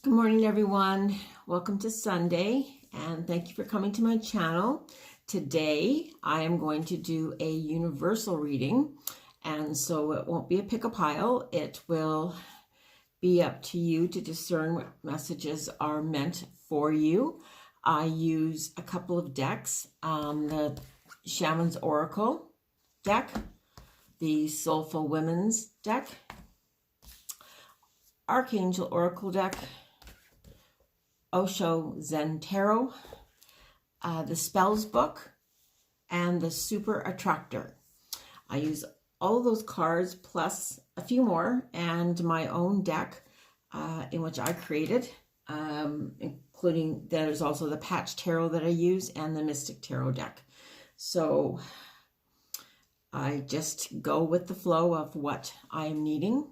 Good morning, everyone. Welcome to Sunday, and thank you for coming to my channel. Today, I am going to do a universal reading, and so it won't be a pick-a-pile. It will be up to you to discern what messages are meant for you. I use a couple of decks, the Shaman's Oracle deck, the Soulful Women's deck, Archangel Oracle deck, Osho Zen Tarot, the Spells book, and the Super Attractor. I use all of those cards plus a few more and my own deck in which I created, including there's also the Patch Tarot that I use and the Mystic Tarot deck. So I just go with the flow of what I am needing.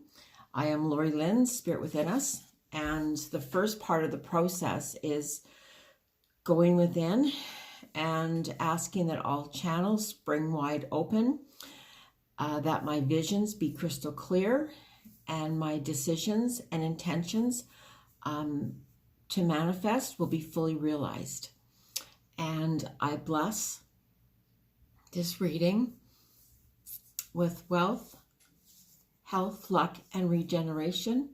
I am Lori-Lynn, Spirit Within Us. And the first part of the process is going within and asking that all channels spring wide open, that my visions be crystal clear, and my decisions and intentions to manifest will be fully realized. And I bless this reading with wealth, health, luck, and regeneration.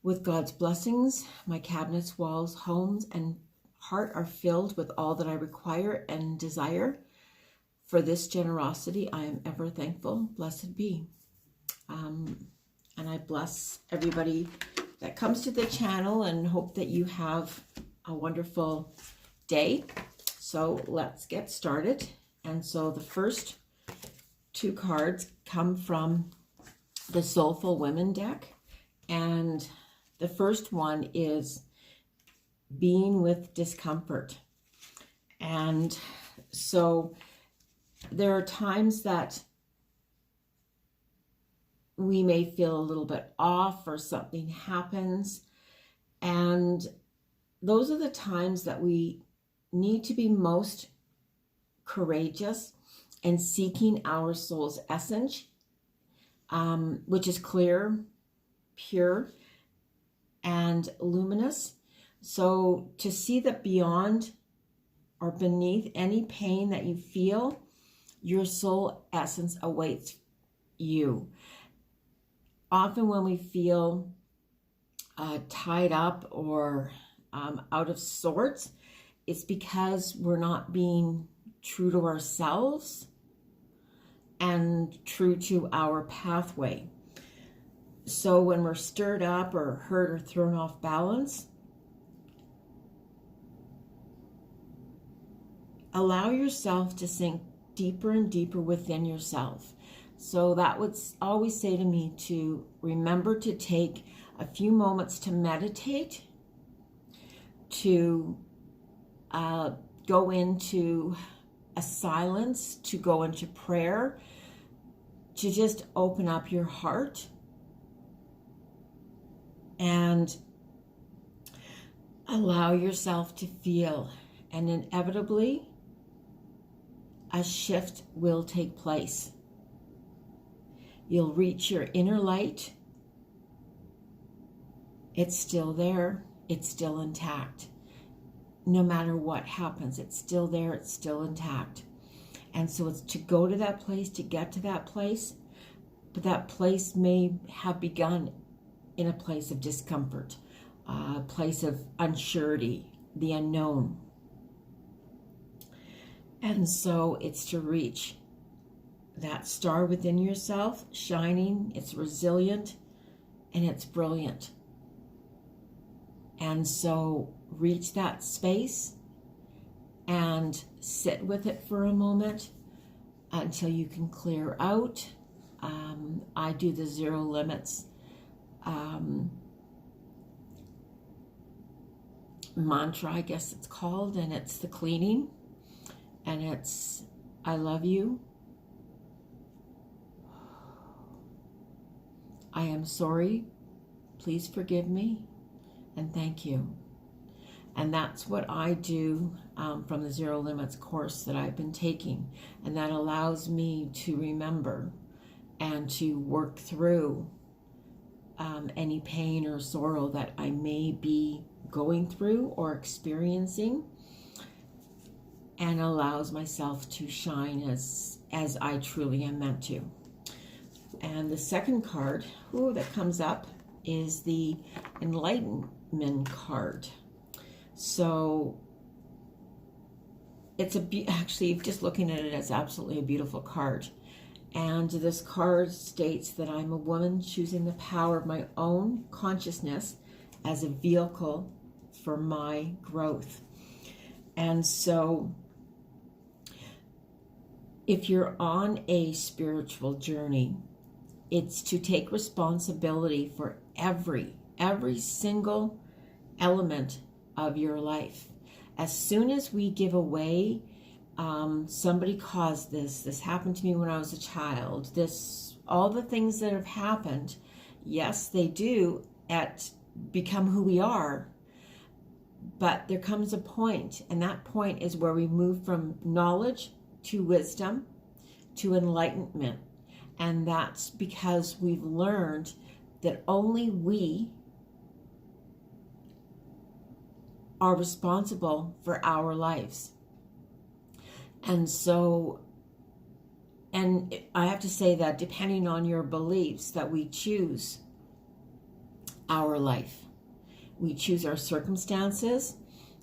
With God's blessings, my cabinets, walls, homes, and heart are filled with all that I require and desire. For this generosity, I am ever thankful. Blessed be. And I bless everybody that comes to the channel and hope that you have a wonderful day. So let's get started. And so the first two cards come from the Soulful Women deck. And the first one is being with discomfort. And so there are times that we may feel a little bit off or something happens. And those are the times that we need to be most courageous and seeking our soul's essence, which is clear, pure, and luminous. So to see that beyond or beneath any pain that you feel, your soul essence awaits you. Often when we feel tied up or out of sorts, it's because we're not being true to ourselves and true to our pathway. So when we're stirred up or hurt or thrown off balance, allow yourself to sink deeper and deeper within yourself. So that would always say to me to remember to take a few moments to meditate, to go into a silence, to go into prayer, to just open up your heart and allow yourself to feel. And inevitably, a shift will take place. You'll reach your inner light. It's still there. It's still intact. No matter what happens, it's still there. It's still intact. And so it's to go to that place, to get to that place. But that place may have begun in a place of discomfort, a place of unsurety, the unknown. And so it's to reach that star within yourself, shining, it's resilient, and it's brilliant. And so reach that space and sit with it for a moment until you can clear out. I do the zero limits mantra, I guess it's called, and it's the cleaning, and it's I love you, I am sorry, please forgive me, and thank you. And that's what I do from the Zero Limits course that I've been taking, and that allows me to remember and to work through any pain or sorrow that I may be going through or experiencing, and allows myself to shine as I truly am meant to. And the second card that comes up is the Enlightened Men card. So it's actually, just looking at it, it's absolutely a beautiful card. And this card states that I'm a woman choosing the power of my own consciousness as a vehicle for my growth. And so if you're on a spiritual journey, it's to take responsibility for every single element of your life. As soon as we give away, somebody caused this happened to me when I was a child, all the things that have happened, yes, they do become who we are, but there comes a point, and that point is where we move from knowledge to wisdom to enlightenment. And that's because we've learned that only we are responsible for our lives. And so, and I have to say that depending on your beliefs, that we choose our life. We choose our circumstances.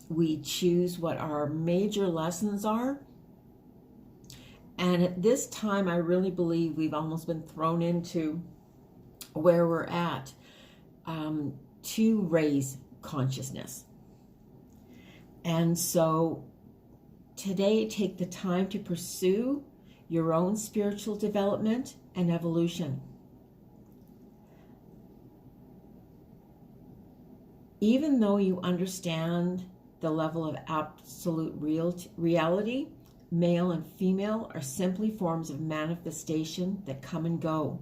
We choose what our major lessons are. And at this time, I really believe we've almost been thrown into where we're at to raise consciousness. And so today, take the time to pursue your own spiritual development and evolution. Even though you understand the level of absolute reality, male and female are simply forms of manifestation that come and go.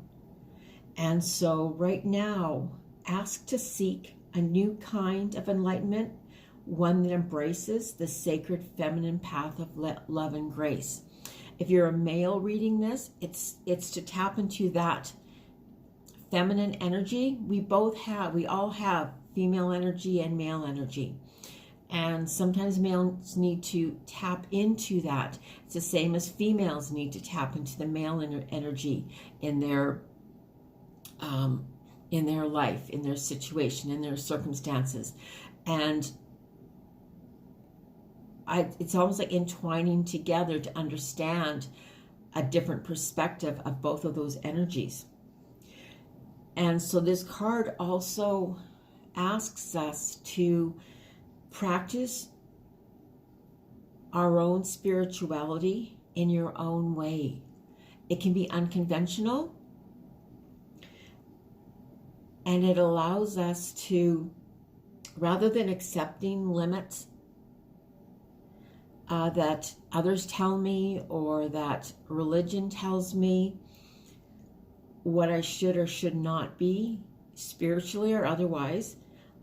And so right now, ask to seek a new kind of enlightenment, one that embraces the sacred feminine path of love and grace. If you're a male reading this, it's to tap into that feminine energy. We all have female energy and male energy. And sometimes males need to tap into that. It's the same as females need to tap into the male energy in their life, in their situation, in their circumstances. And it's almost like entwining together to understand a different perspective of both of those energies. And so this card also asks us to practice our own spirituality in your own way. It can be unconventional, and it allows us to, rather than accepting limits that others tell me or that religion tells me what I should or should not be, spiritually or otherwise,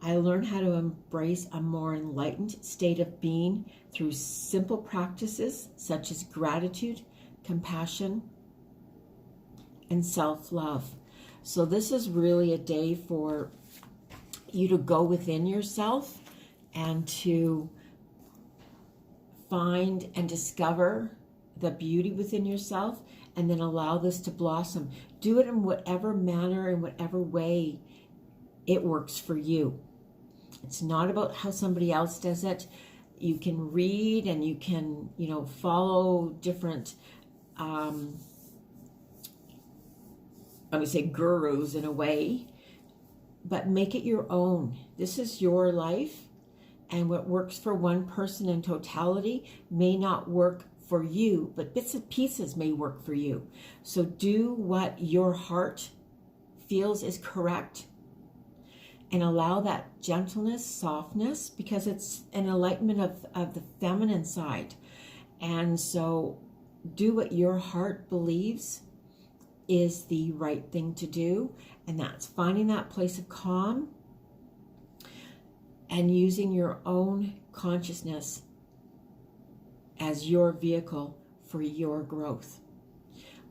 I learn how to embrace a more enlightened state of being through simple practices such as gratitude, compassion, and self-love. So this is really a day for you to go within yourself and to find and discover the beauty within yourself, and then allow this to blossom. Do it in whatever manner, in whatever way it works for you. It's not about how somebody else does it. You can read and you can, follow different, I would say gurus in a way, but make it your own. This is your life, and what works for one person in totality may not work for you, but bits and pieces may work for you. So do what your heart feels is correct, and allow that gentleness, softness, because it's an enlightenment of the feminine side. And so do what your heart believes is the right thing to do, and that's finding that place of calm and using your own consciousness as your vehicle for your growth.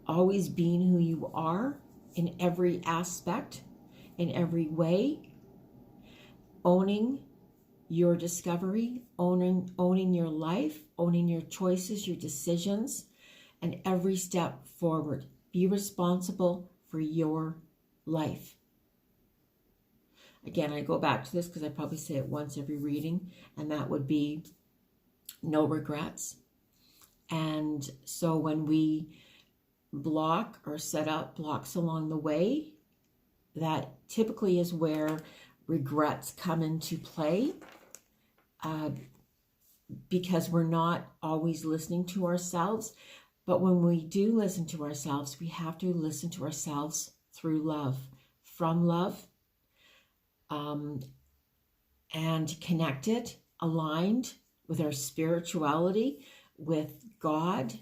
Always being who you are in every aspect, in every way, owning your discovery, owning your life, owning your choices, your decisions, and every step forward. Be responsible for your life. Again, I go back to this because I probably say it once every reading, and that would be no regrets. And so when we block or set up blocks along the way, that typically is where regrets come into play, because we're not always listening to ourselves. But when we do listen to ourselves, we have to listen to ourselves through love, from love, and connected, aligned with our spirituality, with God,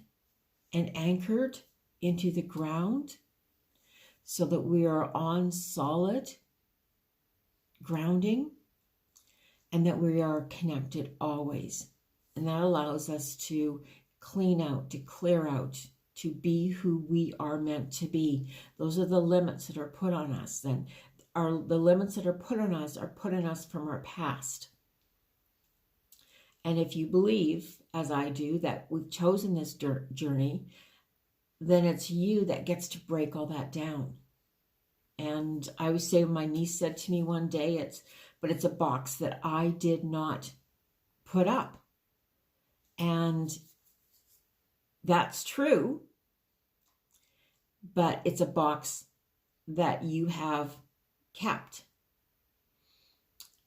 and anchored into the ground so that we are on solid grounding and that we are connected always. And that allows us to clean out, to clear out, to be who we are meant to be. Those are the limits that are put on us. And the limits that are put on us from our past. And if you believe, as I do, that we've chosen this journey, then it's you that gets to break all that down. And I always say, my niece said to me one day, it's a box that I did not put up. And that's true, but it's a box that you have kept.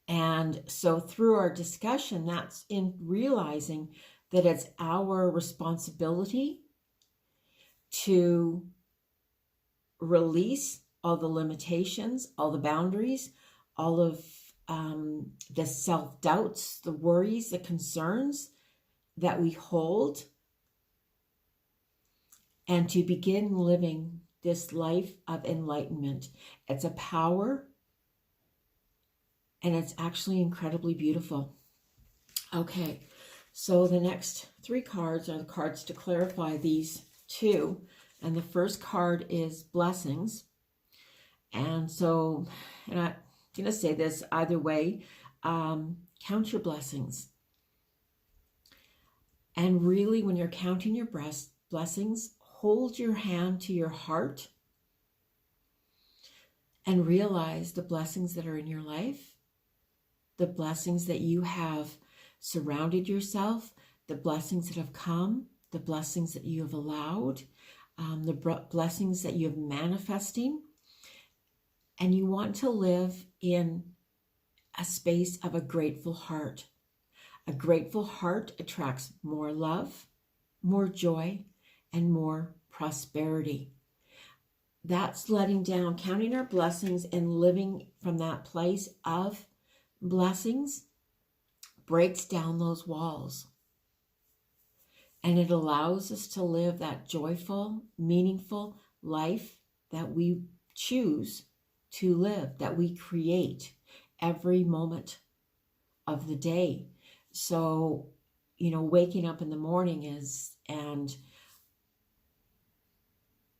And so through our discussion, that's in realizing that it's our responsibility to release all the limitations, all the boundaries, all of the self-doubts, the worries, the concerns that we hold, and to begin living this life of enlightenment. It's a power, and it's actually incredibly beautiful. Okay, so the next 3 cards are the cards to clarify these 2. And the first card is blessings. And so, and I'm going to say this either way, count your blessings. And really, when you're counting your blessings, hold your hand to your heart and realize the blessings that are in your life, the blessings that you have surrounded yourself, the blessings that have come, the blessings that you have allowed, the blessings that you have manifesting. And you want to live in a space of a grateful heart. A grateful heart attracts more love, more joy, and more prosperity. That's letting down, counting our blessings and living from that place of blessings breaks down those walls. And it allows us to live that joyful, meaningful life that we choose to live, that we create every moment of the day. So, waking up in the morning and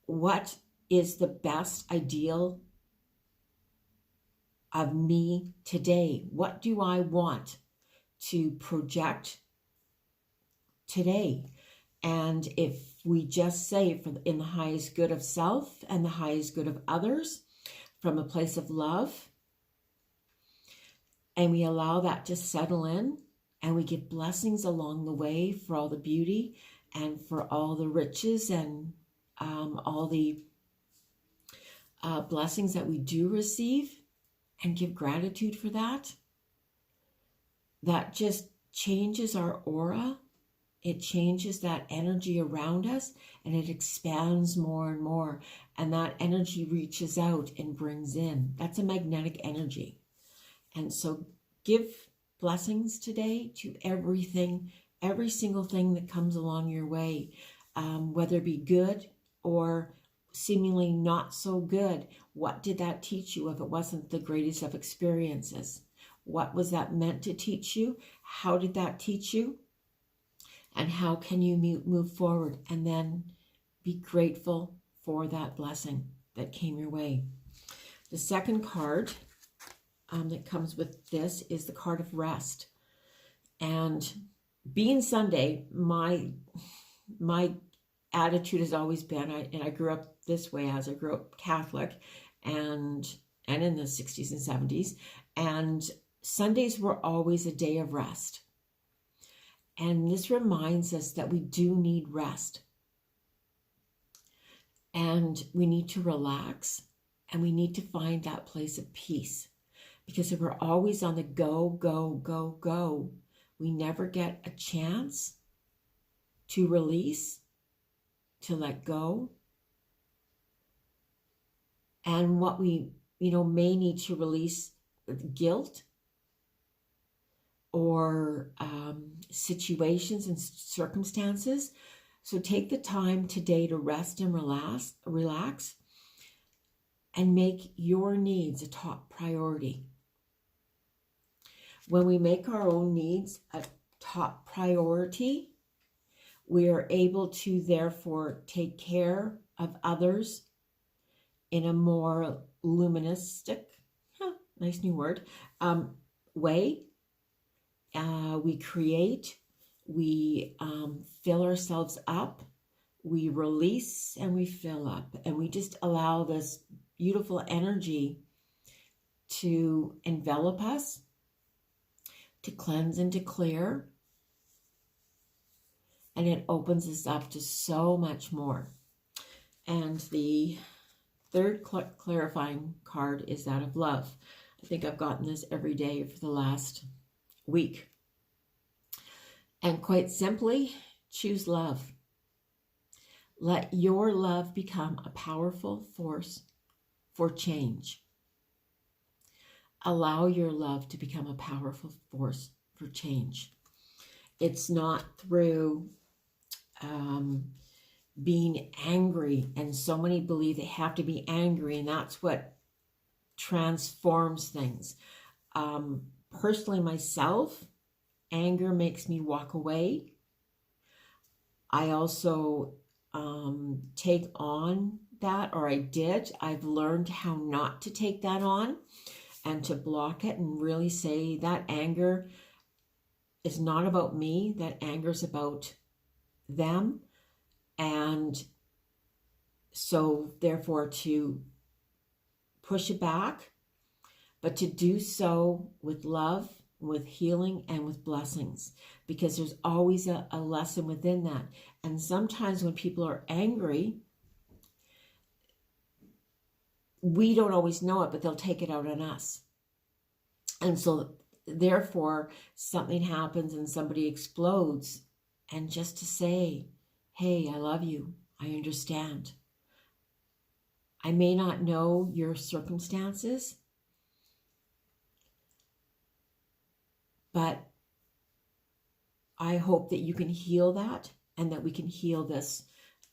what is the best ideal of me today? What do I want to project today? And if we just say in the highest good of self and the highest good of others, from a place of love, and we allow that to settle in, and we get blessings along the way for all the beauty and for all the riches and all the blessings that we do receive, and give gratitude for that, that just changes our aura. It changes that energy around us, and it expands more and more. And that energy reaches out and brings in. That's a magnetic energy. And so give blessings today to everything, every single thing that comes along your way, whether it be good or seemingly not so good. What did that teach you if it wasn't the greatest of experiences? What was that meant to teach you? How did that teach you? And how can you move forward and then be grateful for that blessing that came your way? The second card that comes with this is the card of rest. And being Sunday, my attitude has always been, and I grew up this way as I grew up Catholic and in the 60s and 70s, and Sundays were always a day of rest. And this reminds us that we do need rest. And we need to relax, and we need to find that place of peace. Because if we're always on the go, go, go, go, we never get a chance to release, to let go. And what we, may need to release guilt or situations and circumstances. So take the time today to rest and relax, and make your needs a top priority. When we make our own needs a top priority, we are able to therefore take care of others in a more luministic, nice new word, way. We create, we fill ourselves up, we release and we fill up, and we just allow this beautiful energy to envelop us, to cleanse and to clear, and it opens us up to so much more. And the third clarifying card is that of love. I think I've gotten this every day for the last week. And quite simply, choose love. Let your love become a powerful force for change. Allow your love to become a powerful force for change. It's not through being angry, and so many believe they have to be angry, and that's what transforms things. Personally, myself, anger makes me walk away. I also take on that, or I did. I've learned how not to take that on and to block it and really say that anger is not about me. That anger is about them. And so therefore to push it back, but to do so with love, with healing, and with blessings, because there's always a lesson within that. And sometimes when people are angry, we don't always know it, but they'll take it out on us. And so therefore something happens and somebody explodes, and just to say, hey, I love you, I understand. I may not know your circumstances, but I hope that you can heal that, and that we can heal this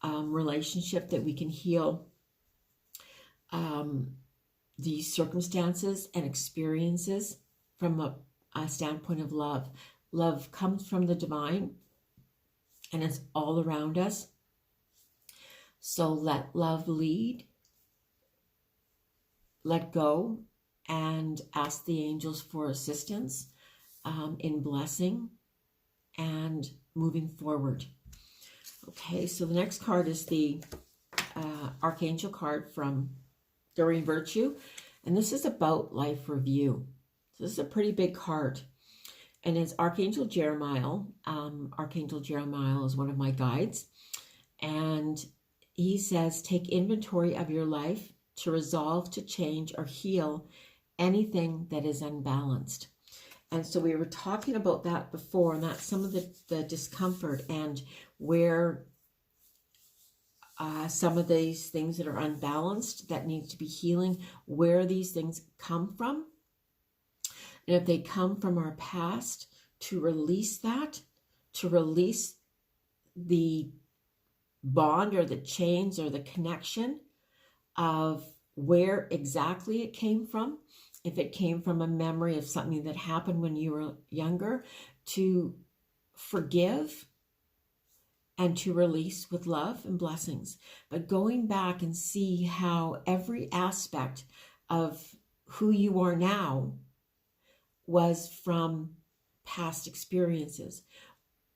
relationship, that we can heal these circumstances and experiences from a standpoint of love. Love comes from the divine, and it's all around us. So let love lead, let go, and ask the angels for assistance in blessing and moving forward. Okay, so the next card is the Archangel card from Doreen Virtue, and this is about life review. So this is a pretty big card, and it's Archangel Jeremiah. Archangel Jeremiah is one of my guides, and he says, take inventory of your life to resolve, to change, or heal anything that is unbalanced. And so we were talking about that before, and that's some of the discomfort and where some of these things that are unbalanced that need to be healing, where these things come from. And if they come from our past, to release that, to release the bond or the chains or the connection of where exactly it came from. If it came from a memory of something that happened when you were younger, to forgive and to release with love and blessings. But going back and see how every aspect of who you are now was from past experiences.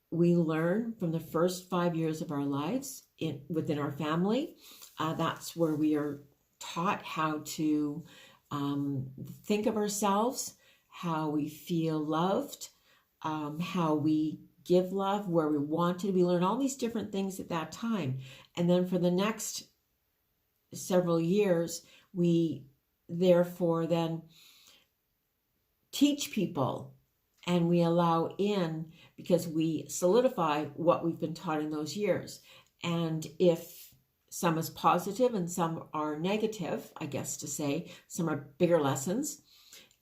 We learn from the first 5 years of our lives within our family. That's where we are taught how to think of ourselves, how we feel loved, how we give love, where we want to. We learn all these different things at that time. And then for the next several years, we therefore then teach people, and we allow in, because we solidify what we've been taught in those years. And if some is positive and some are negative, I guess to say, some are bigger lessons.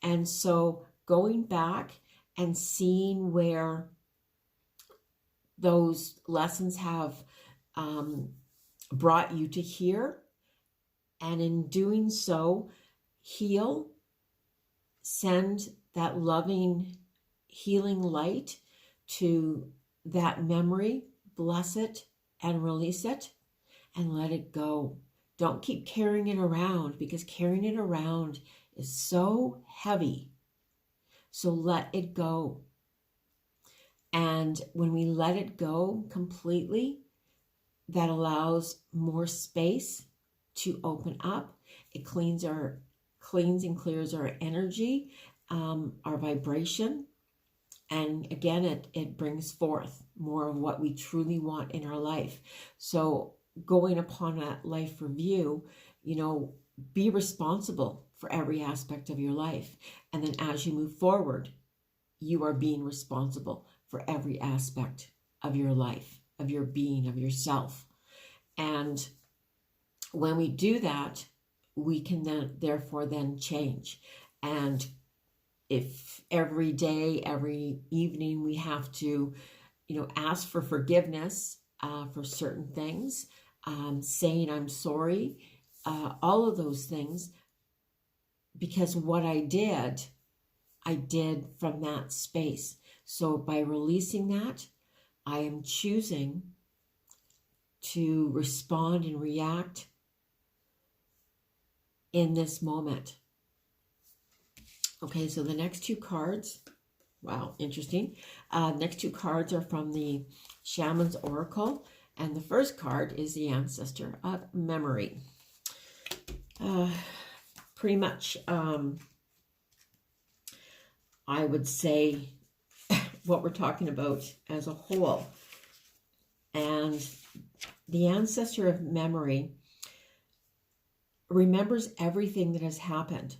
And so going back and seeing where those lessons have brought you to here, and in doing so, heal, send that loving, healing light to that memory, bless it and release it and let it go. Don't keep carrying it around, because carrying it around is so heavy. So let it go. And when we let it go completely, that allows more space to open up. It cleans and clears our energy, our vibration. And again, it brings forth more of what we truly want in our life. So going upon a life review, be responsible for every aspect of your life. And then as you move forward, you are being responsible for every aspect of your life, of your being, of yourself. And when we do that, we can then therefore change. And if every day, every evening, we have to, ask for forgiveness for certain things, saying I'm sorry, all of those things, because what I did from that space. So by releasing that, I am choosing to respond and react in this moment. Okay, so the next two cards, wow, interesting. Next two cards are from the Shaman's Oracle, and the first card is the Ancestor of Memory. Pretty much, I would say what we're talking about as a whole. And the Ancestor of Memory remembers everything that has happened.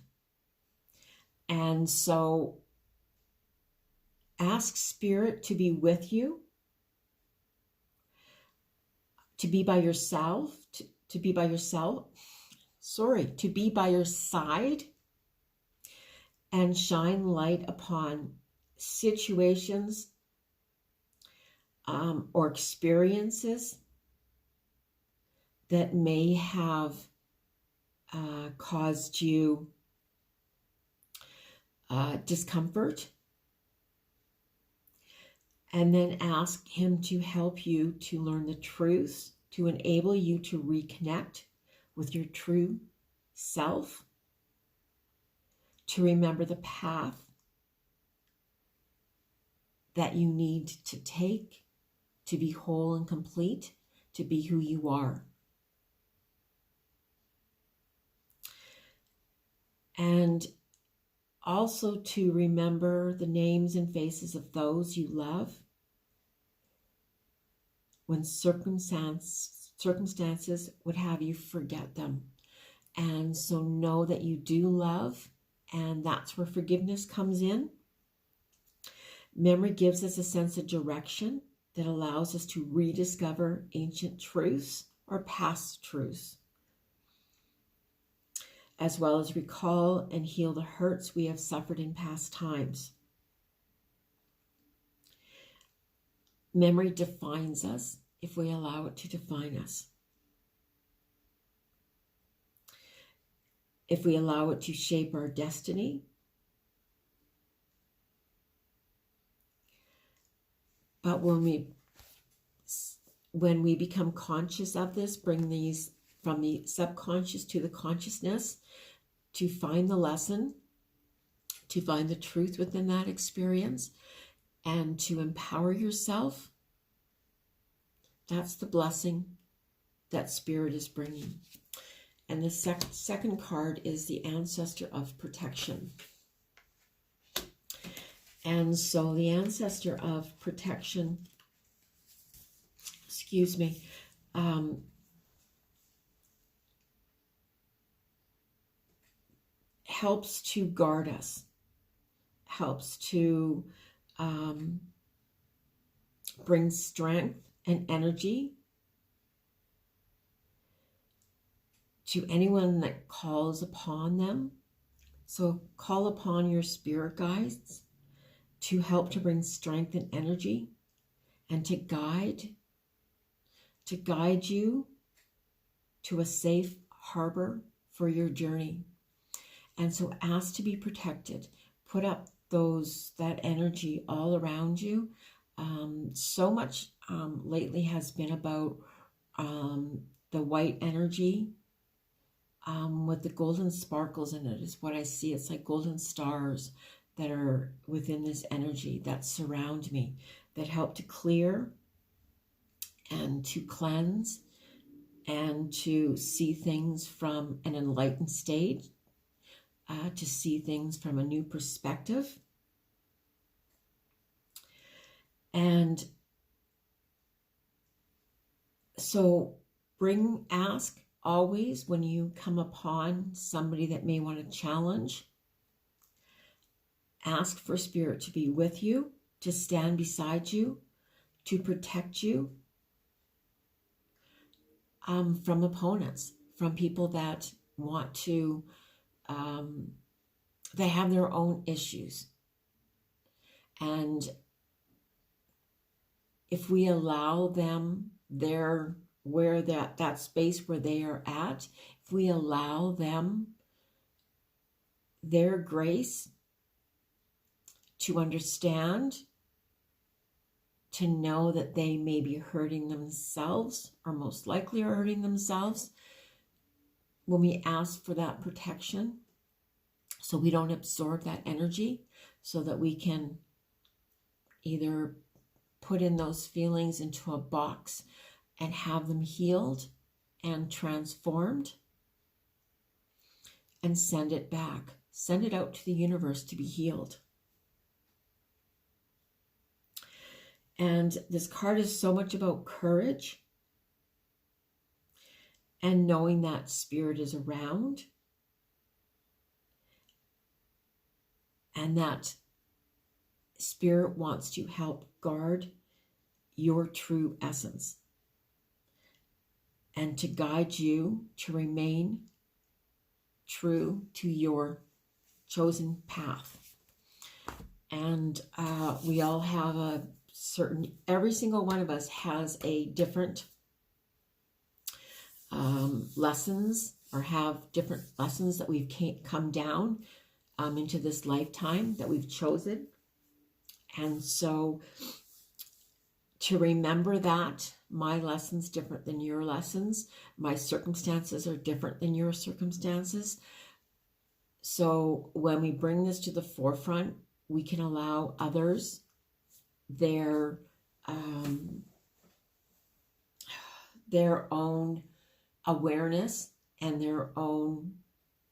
And so ask Spirit to be with you, to be by yourself, to be by your side, and shine light upon situations or experiences that may have caused you discomfort, and then ask him to help you to learn the truth, to enable you to reconnect with your true self, to remember the path that you need to take to be whole and complete, to be who you are. And also to remember the names and faces of those you love when circumstances would have you forget them. And so know that you do love, and that's where forgiveness comes in. Memory gives us a sense of direction that allows us to rediscover ancient truths or past truths, as well as recall and heal the hurts we have suffered in past times. Memory defines us if we allow it to define us. If we allow it to shape our destiny. But when we become conscious of this, bring these from the subconscious to the consciousness, to find the lesson, to find the truth within that experience, and to empower yourself. That's the blessing that Spirit is bringing. And the second card is the Ancestor of Protection. And so the Ancestor of Protection, helps to guard us, helps to bring strength and energy to anyone that calls upon them. So call upon your spirit guides to help to bring strength and energy, and to guide you to a safe harbor for your journey. And so ask to be protected. Put up that energy all around you. So much lately has been about the white energy with the golden sparkles in it is what I see. It's like golden stars that are within this energy that surround me, that help to clear and to cleanse and to see things from an enlightened state, to see things from a new perspective. And so ask always when you come upon somebody that may want to challenge, ask for Spirit to be with you, to stand beside you, to protect you from opponents, from people that want to, they have their own issues. And if we allow them that space where they are at, if we allow them their grace to understand, to know that they may be hurting themselves, or most likely are hurting themselves, when we ask for that protection, so we don't absorb that energy, so that we can either put in those feelings into a box and have them healed and transformed, and send it back. Send it out to the universe to be healed. And this card is so much about courage and knowing that Spirit is around, and that Spirit wants to help guard your true essence and to guide you to remain true to your chosen path. And we all have every single one of us has a different lessons, or have different lessons that we've come down into this lifetime that we've chosen. And so to remember that my lesson's different than your lessons, my circumstances are different than your circumstances. So when we bring this to the forefront, we can allow others their own awareness and their own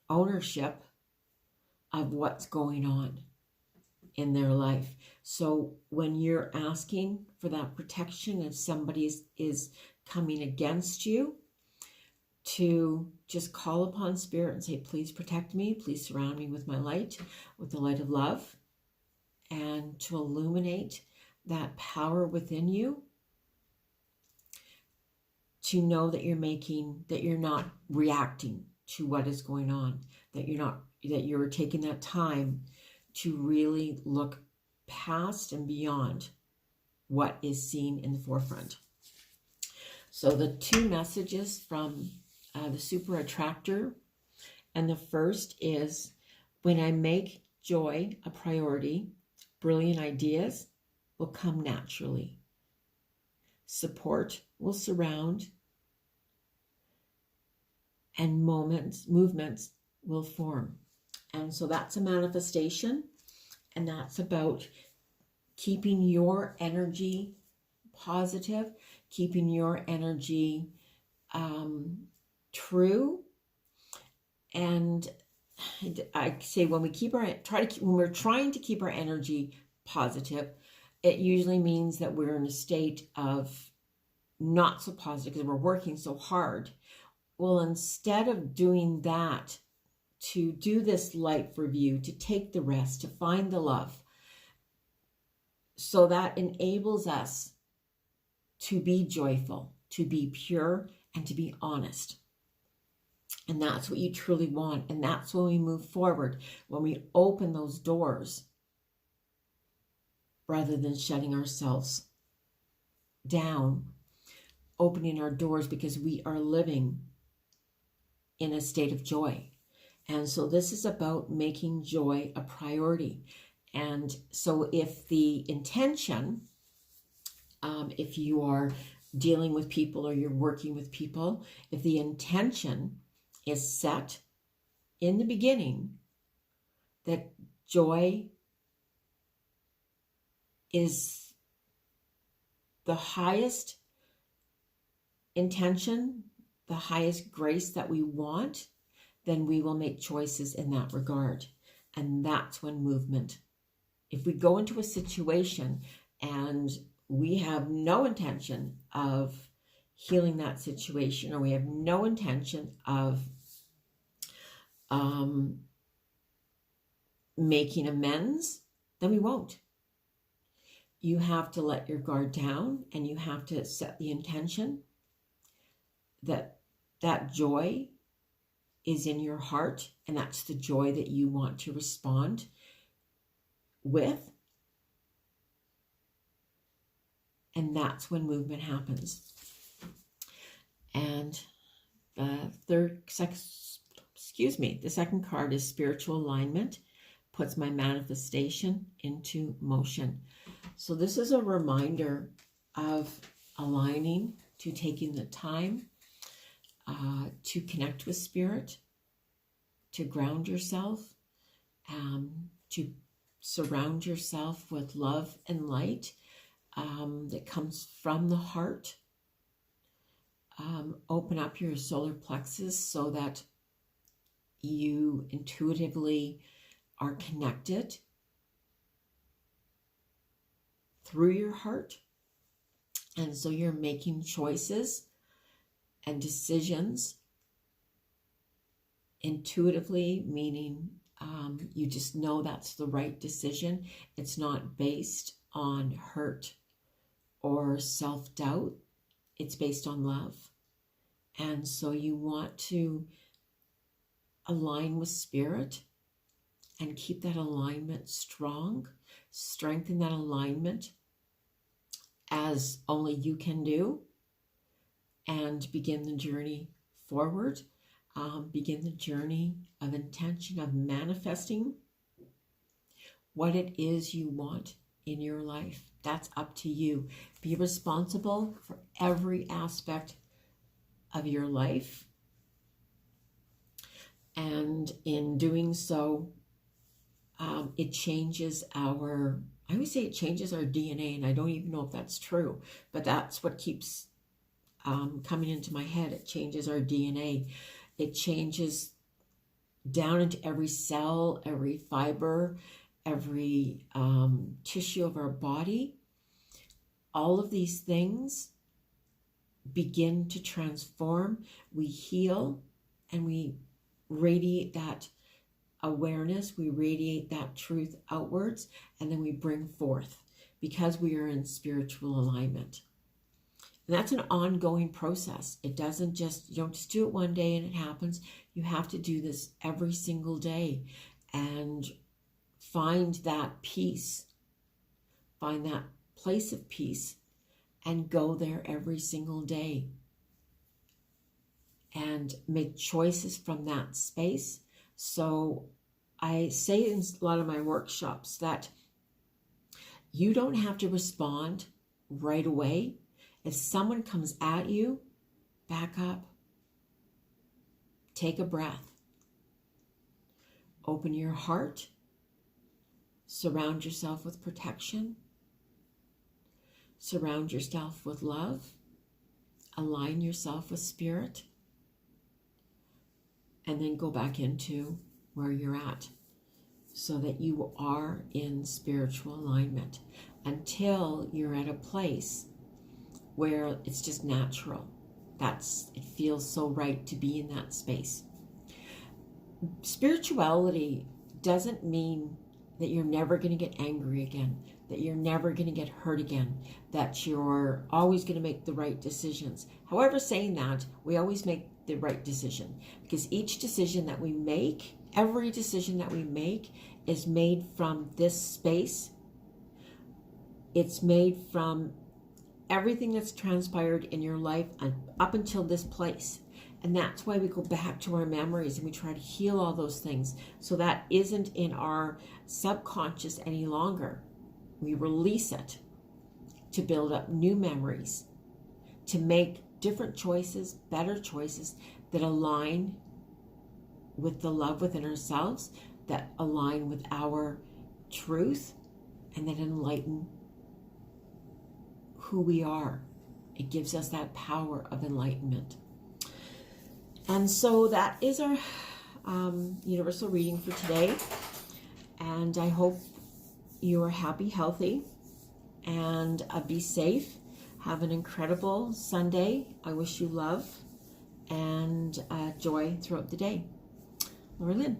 ownership of what's going on in their life. So when you're asking for that protection, if somebody is coming against you, to just call upon Spirit and say, please protect me, please surround me with my light, with the light of love, and to illuminate that power within you, to know that you're not reacting to what is going on, that you're taking that time to really look past and beyond what is seen in the forefront. So the two messages from the Super Attractor, and the first is, when I make joy a priority, brilliant ideas will come naturally. Support will surround, and movements will form. And so that's a manifestation, and that's about keeping your energy positive, keeping your energy true. And I say when we're trying to keep our energy positive, it usually means that we're in a state of not so positive because we're working so hard. Well, instead of doing that, to do this life review, to take the rest, to find the love, so that enables us to be joyful, to be pure, and to be honest. And that's what you truly want. And that's when we move forward, when we open those doors rather than shutting ourselves down, opening our doors because we are living in a state of joy. And so this is about making joy a priority. And so if the intention, if you are dealing with people or you're working with people, if the intention is set in the beginning that joy is the highest intention, the highest grace that we want, then we will make choices in that regard. And that's when movement. If we go into a situation and we have no intention of healing that situation, or we have no intention of making amends, then we won't. You have to let your guard down, and you have to set the intention that that joy is in your heart, and that's the joy that you want to respond with. And that's when movement happens. And the second card is spiritual alignment, puts my manifestation into motion. So this is a reminder of aligning, to taking the time to connect with spirit, to ground yourself, to surround yourself with love and light that comes from the heart. Open up your solar plexus so that you intuitively are connected through your heart. And so you're making choices and decisions intuitively, meaning you just know that's the right decision. It's not based on hurt or self-doubt. It's based on love. And so you want to align with spirit and keep that alignment strong, strengthen that alignment as only you can do, and begin the journey forward. Begin the journey of intention, of manifesting what it is you want in your life. That's up to you. Be responsible for every aspect of your life. And in doing so, it changes our, I would say it changes our DNA, and I don't even know if that's true, but that's what keeps coming into my head. It changes our DNA. It changes down into every cell, every fiber, every tissue of our body. All of these things begin to transform. We heal, and we radiate that awareness, we radiate that truth outwards, and then we bring forth, because we are in spiritual alignment. And that's an ongoing process. It doesn't just, you don't just do it one day and it happens. You have to do this every single day and find that peace, find that place of peace, and go there every single day and make choices from that space. So I say in a lot of my workshops that you don't have to respond right away. If someone comes at you, back up, take a breath, Open your heart. Surround yourself with protection. Surround yourself with love. Align yourself with spirit. And then go back into where you're at so that you are in spiritual alignment until you're at a place where it's just natural. It feels so right to be in that space. Spirituality doesn't mean that you're never going to get angry again, that you're never going to get hurt again, that you're always going to make the right decisions. However, saying that, we always make the right decision, because each decision that we make, every decision that we make is made from this space. It's made from everything that's transpired in your life up until this place. And that's why we go back to our memories and we try to heal all those things so that isn't in our subconscious any longer. We release it to build up new memories, to make different choices, better choices that align with the love within ourselves, that align with our truth, and that enlighten who we are. It gives us that power of enlightenment. And so that is our universal reading for today. And I hope you are happy, healthy, and be safe. Have an incredible Sunday. I wish you love and joy throughout the day. Lori-Lynn.